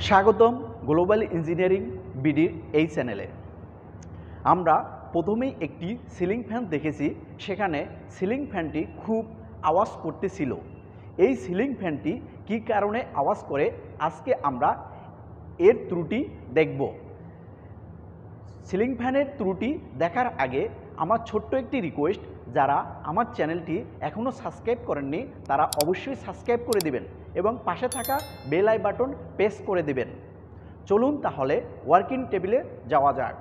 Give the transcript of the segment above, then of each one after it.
স্বাগতম global engineering বিডির এই চ্যানেলে। আমরা প্রথমেই একটি সিলিং ফ্যান দেখেছি, সেখানে সিলিং ফ্যানটি খুব আওয়াজ করতেছিল। এই সিলিং ফ্যানটি কী কারণে আওয়াজ করে, আজকে আমরা এর ত্রুটি দেখব। সিলিং ফ্যানের ত্রুটি দেখার আগে আমার ছোট্ট একটি রিকোয়েস্ট, যারা আমার চ্যানেলটি এখনও সাবস্ক্রাইব করেননি তারা অবশ্যই সাবস্ক্রাইব করে দিবেন এবং পাশে থাকা বেল আই বাটন প্রেস করে দিবেন। চলুন তাহলে ওয়ার্কিং টেবিলে যাওয়া যাক।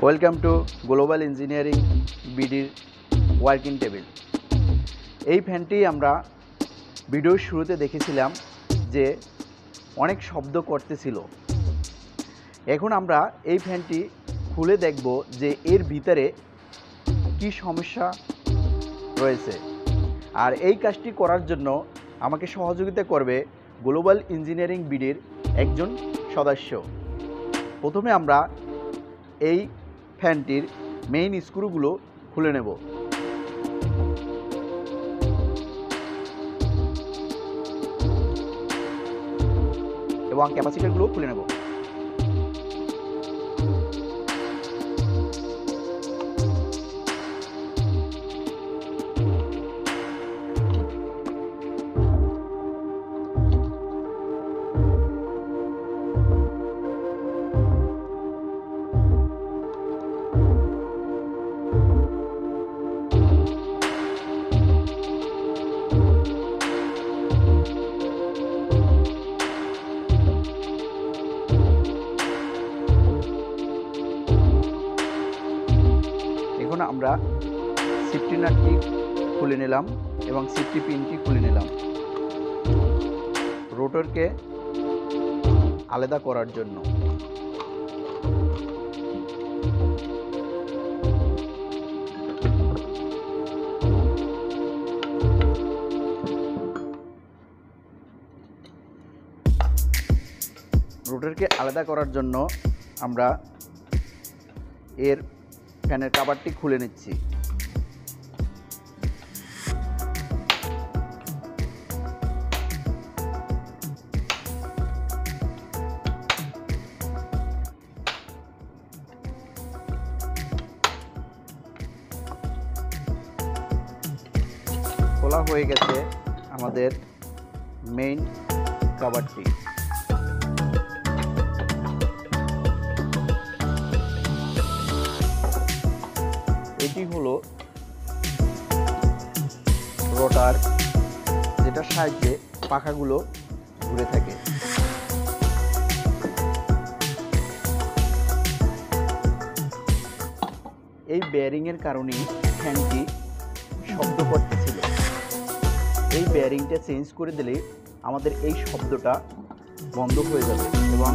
ওয়েলকাম টু গ্লোবাল ইঞ্জিনিয়ারিং বিডির ওয়ার্কিং টেবিল। এই ফ্যানটি আমরা ভিডিওর শুরুতে দেখেছিলাম যে অনেক শব্দ করতেছিল। এখন আমরা এই ফ্যানটি খুলে দেখব যে এর ভিতরে কি সমস্যা রয়েছে। আর এই কাজটি করার জন্য আমাকে সহযোগিতা করবে গ্লোবাল ইঞ্জিনিয়ারিং বিডির একজন সদস্য। প্রথমে আমরা এই ফ্যানটির মেইন স্ক্রুগুলো খুলে নেব। এবং ক্যাপাসিটরগুলো খুলে নেব। এখন আমরা সেফটি নাটটি খুলে নিলাম এবং সেফটি পিনটি খুলে নিলাম রোটরকে আলাদা করার জন্য। রোটরকে আলাদা করার জন্য আমরা এর ফ্যানের কভারটি খুলে নিচ্ছি। খোলা হয়ে গেছে আমাদের মেইন কভারটি। এটি হলো রোটার, যেটার সাহায্যে পাখাগুলো ঘুরে থাকে। এই বেয়ারিংয়ের কারণেই ফ্যানটি শব্দ করতেছিল। এই বেয়ারিংটা চেঞ্জ করে দিলে আমাদের এই শব্দটা বন্ধ হয়ে যাবে। এবং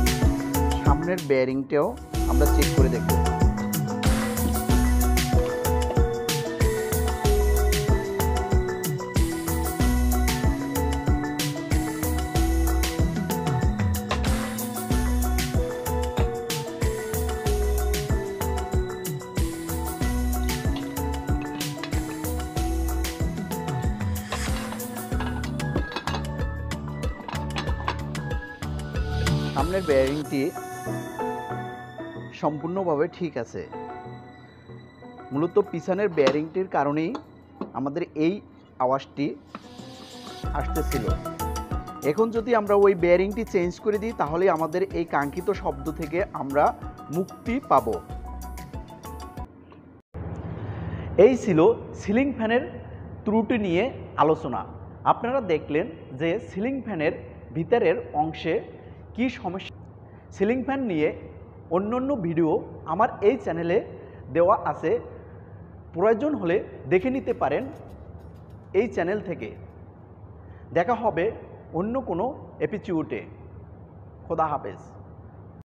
সামনের বেয়ারিংটাও আমরা চেক করে দেখব। সামনের বেয়ারিংটি সম্পূর্ণভাবে ঠিক আছে। মূলত পিছনের বেয়ারিংটির কারণেই আমাদের এই আওয়াজটি আসতেছিল। এখন যদি আমরা ওই বেয়ারিংটি চেঞ্জ করে দিই তাহলে আমাদের এই কাঙ্ক্ষিত শব্দ থেকে আমরা মুক্তি পাব। এই ছিল সিলিং ফ্যানের ত্রুটি নিয়ে আলোচনা। আপনারা দেখলেন যে সিলিং ফ্যানের ভিতরের অংশে কি সমস্যা। সিলিং ফ্যান নিয়ে অন্যান্য ভিডিও আমার এই চ্যানেলে দেওয়া আছে, প্রয়োজন হলে দেখে নিতে পারেন এই চ্যানেল থেকে। দেখা হবে অন্য কোনো এপিসোডে। খোদা হাফেজ।